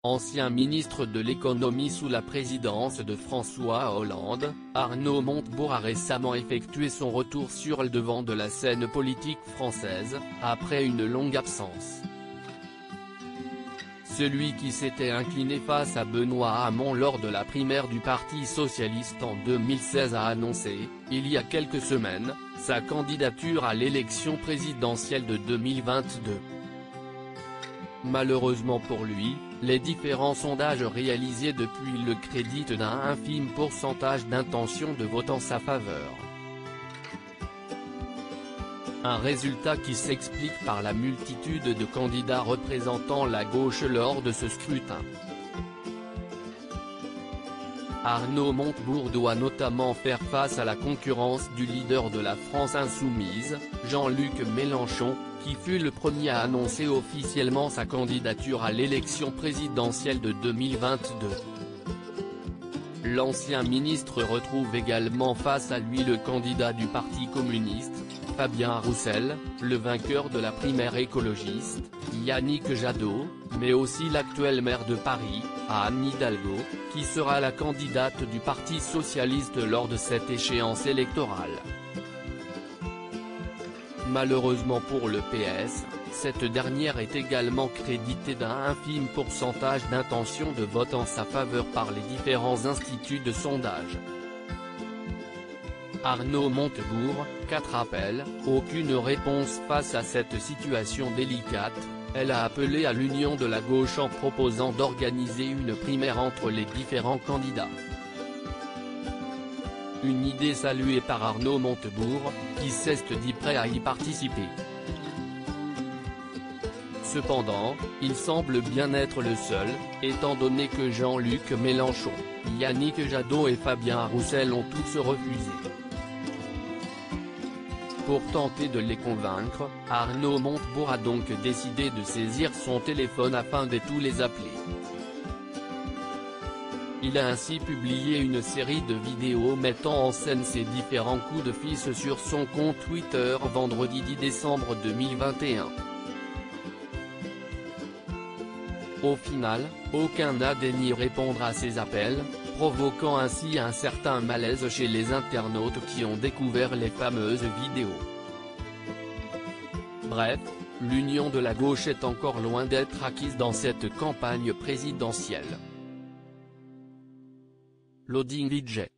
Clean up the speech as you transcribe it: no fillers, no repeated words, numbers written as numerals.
Ancien ministre de l'économie sous la présidence de François Hollande, Arnaud Montebourg a récemment effectué son retour sur le devant de la scène politique française, après une longue absence. Celui qui s'était incliné face à Benoît Hamon lors de la primaire du Parti socialiste en 2016 a annoncé, il y a quelques semaines, sa candidature à l'élection présidentielle de 2022. Malheureusement pour lui, les différents sondages réalisés depuis le créditent d'un infime pourcentage d'intention de vote en sa faveur. Un résultat qui s'explique par la multitude de candidats représentant la gauche lors de ce scrutin. Arnaud Montebourg doit notamment faire face à la concurrence du leader de la France insoumise, Jean-Luc Mélenchon, qui fut le premier à annoncer officiellement sa candidature à l'élection présidentielle de 2022. L'ancien ministre retrouve également face à lui le candidat du Parti communiste, Fabien Roussel, le vainqueur de la primaire écologiste, Yannick Jadot, mais aussi l'actuel maire de Paris, Anne Hidalgo, qui sera la candidate du Parti socialiste lors de cette échéance électorale. Malheureusement pour le PS, cette dernière est également créditée d'un infime pourcentage d'intention de vote en sa faveur par les différents instituts de sondage. Arnaud Montebourg, 4 appels, aucune réponse face à cette situation délicate. Elle a appelé à l'union de la gauche en proposant d'organiser une primaire entre les différents candidats. Une idée saluée par Arnaud Montebourg, qui s'est dit prêt à y participer. Cependant, il semble bien être le seul, étant donné que Jean-Luc Mélenchon, Yannick Jadot et Fabien Roussel ont tous refusé. Pour tenter de les convaincre, Arnaud Montebourg a donc décidé de saisir son téléphone afin de tous les appeler. Il a ainsi publié une série de vidéos mettant en scène ses différents coups de fils sur son compte Twitter vendredi 10 décembre 2021. Au final, aucun n'a daigné répondre à ces appels, provoquant ainsi un certain malaise chez les internautes qui ont découvert les fameuses vidéos. Bref, l'union de la gauche est encore loin d'être acquise dans cette campagne présidentielle. Loading VJ.